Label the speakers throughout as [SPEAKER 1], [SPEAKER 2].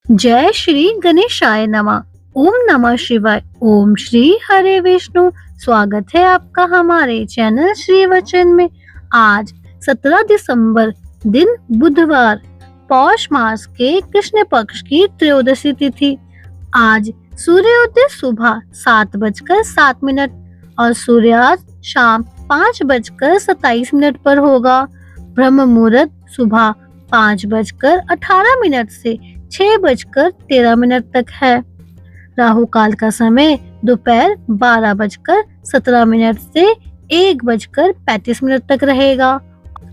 [SPEAKER 1] जय श्री गणेशाय नमः। ओम नमः शिवाय। ओम श्री हरे विष्णु। स्वागत है आपका हमारे चैनल श्री वचन में। आज 17 दिसंबर दिन बुधवार, पौष मास के कृष्ण पक्ष की त्रयोदशी तिथि। आज सूर्योदय सुबह 7:07 और सूर्यास्त शाम 5:27 पर होगा। ब्रह्म मुहूर्त सुबह 5:18 से 6:13 तक है। राहु काल का समय दोपहर 12:17 से 1:35 तक रहेगा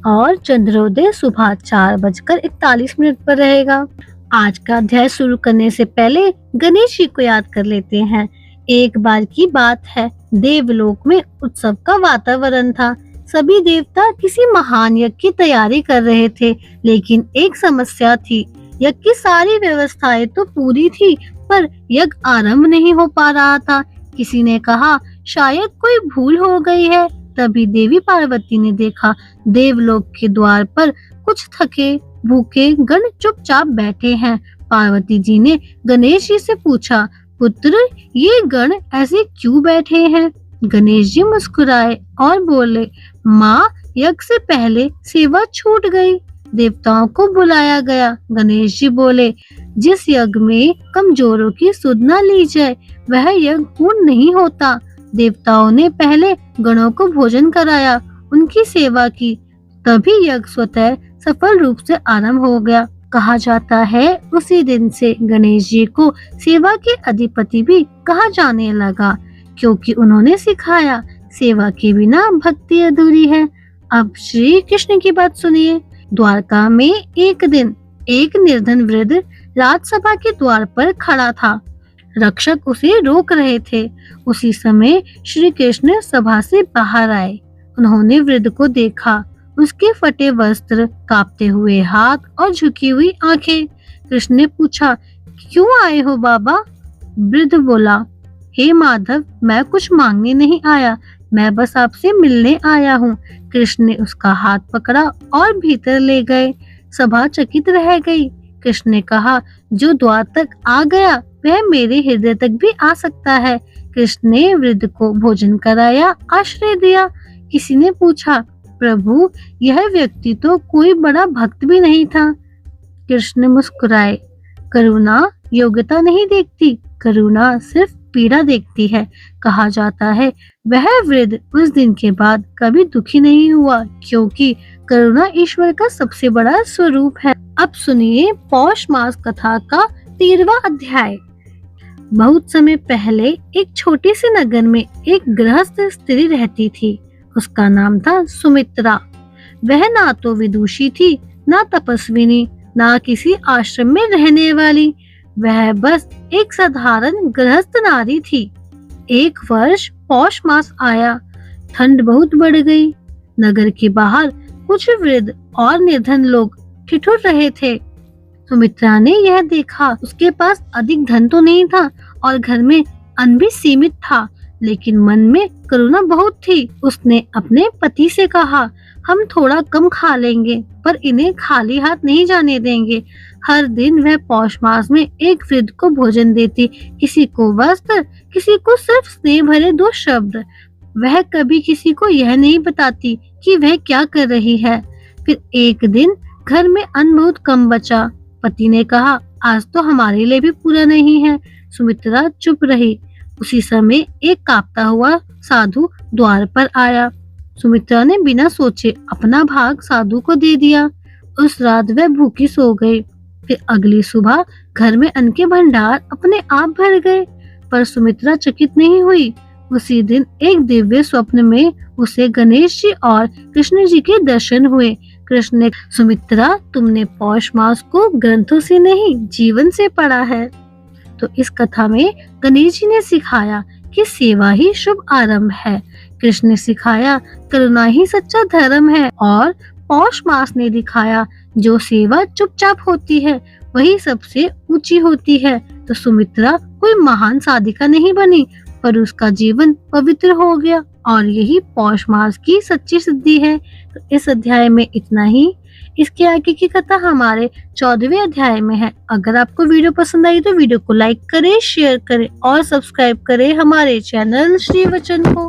[SPEAKER 1] और चंद्रोदय सुबह 4:41 पर रहेगा। आज का अध्याय शुरू करने से पहले गणेश जी को याद कर लेते हैं। एक बार की बात है, देवलोक में उत्सव का वातावरण था। सभी देवता किसी महान यज्ञ की तैयारी कर रहे थे, लेकिन एक समस्या थी। यज्ञ की सारी व्यवस्थाएं तो पूरी थी, पर यज्ञ आरंभ नहीं हो पा रहा था। किसी ने कहा, शायद कोई भूल हो गई है। तभी देवी पार्वती ने देखा, देवलोक के द्वार पर कुछ थके भूखे गण चुपचाप बैठे हैं। पार्वती जी ने गणेश जी से पूछा, पुत्र, ये गण ऐसे क्यों बैठे हैं? गणेश जी मुस्कुराए और बोले, माँ, यज्ञ से पहले सेवा छूट गई। देवताओं को बुलाया गया। गणेश जी बोले, जिस यज्ञ में कमजोरों की सुध न ली जाए, वह यज्ञ पूर्ण नहीं होता। देवताओं ने पहले गणों को भोजन कराया, उनकी सेवा की, तभी यज्ञ स्वतः सफल रूप से आरंभ हो गया। कहा जाता है, उसी दिन से गणेश जी को सेवा के अधिपति भी कहा जाने लगा, क्योंकि उन्होंने सिखाया, सेवा के बिना भक्ति अधूरी है। अब श्री कृष्ण की बात सुनिए। द्वारका में एक दिन एक निर्धन वृद्ध राजसभा के द्वार पर खड़ा था। रक्षक उसे रोक रहे थे। उसी समय श्री कृष्ण सभा से बाहर आए। उन्होंने वृद्ध को देखा, उसके फटे वस्त्र, कांपते हुए हाथ और झुकी हुई आंखें। कृष्ण ने पूछा, क्यों आए हो बाबा? वृद्ध बोला, हे माधव, मैं कुछ मांगने नहीं आया, मैं बस आपसे मिलने आया हूँ। कृष्ण ने उसका हाथ पकड़ा और भीतर ले गए। सभा चकित रह गई। कृष्ण ने कहा, जो द्वार तक आ गया वह मेरे हृदय तक भी आ सकता है। कृष्ण ने वृद्ध को भोजन कराया, आश्रय दिया। किसी ने पूछा, प्रभु, यह व्यक्ति तो कोई बड़ा भक्त भी नहीं था। कृष्ण मुस्कुराए, करुणा योग्यता नहीं देखती, करुणा सिर्फ पीड़ा देखती है। कहा जाता है, वह वृद्ध उस दिन के बाद कभी दुखी नहीं हुआ, क्योंकि करुणा ईश्वर का सबसे बड़ा स्वरूप है। अब सुनिए पौष मास कथा का 13वां अध्याय। बहुत समय पहले एक छोटे से नगर में एक गृहस्थ स्त्री रहती थी। उसका नाम था सुमित्रा। वह ना तो विदुषी थी, ना तपस्विनी, ना किसी आश्रम में रहने वाली। वह बस एक साधारण गृहस्थ नारी थी। एक वर्ष पौष मास आया। ठंड बहुत बढ़ गई। नगर के बाहर कुछ वृद्ध और निर्धन लोग ठिठुर रहे थे। सुमित्रा ने यह देखा। उसके पास अधिक धन तो नहीं था और घर में अन्न भी सीमित था, लेकिन मन में करुणा बहुत थी। उसने अपने पति से कहा, हम थोड़ा कम खा लेंगे, पर इन्हें खाली हाथ नहीं जाने देंगे। हर दिन वह पौष मास में एक वृद्ध को भोजन देती, किसी को वस्त्र, किसी को सिर्फ स्नेह भरे 2 शब्द। वह कभी किसी को यह नहीं बताती कि वह क्या कर रही है। फिर एक दिन घर में अन्न बहुत कम बचा। पति ने कहा, आज तो हमारे लिए भी पूरा नहीं है। सुमित्रा चुप रही। उसी समय एक कांपता हुआ साधु द्वार पर आया। सुमित्रा ने बिना सोचे अपना भाग साधु को दे दिया। उस रात वह भूखी सो गई। फिर अगली सुबह घर में अन्न के भंडार अपने आप भर गए, पर सुमित्रा चकित नहीं हुई। उसी दिन एक दिव्य स्वप्न में उसे गणेश जी और कृष्ण जी के दर्शन हुए। कृष्ण ने, सुमित्रा, तुमने पौष मास को ग्रंथों से नहीं, जीवन से पढ़ा है। तो इस कथा में गणेश जी ने सिखाया कि सेवा ही शुभ आरंभ है। कृष्ण ने सिखाया, करुणा ही सच्चा धर्म है, और पौष मास ने दिखाया, जो सेवा चुपचाप होती है वही सबसे ऊंची होती है। तो सुमित्रा कोई महान साधिका नहीं बनी, पर उसका जीवन पवित्र हो गया, और यही पौष मास की सच्ची सिद्धि है। तो इस अध्याय में इतना ही। इसके आगे की कथा हमारे 14वें अध्याय में है। अगर आपको वीडियो पसंद आई तो वीडियो को लाइक करें, शेयर करें और सब्सक्राइब करें हमारे चैनल श्री वचन को।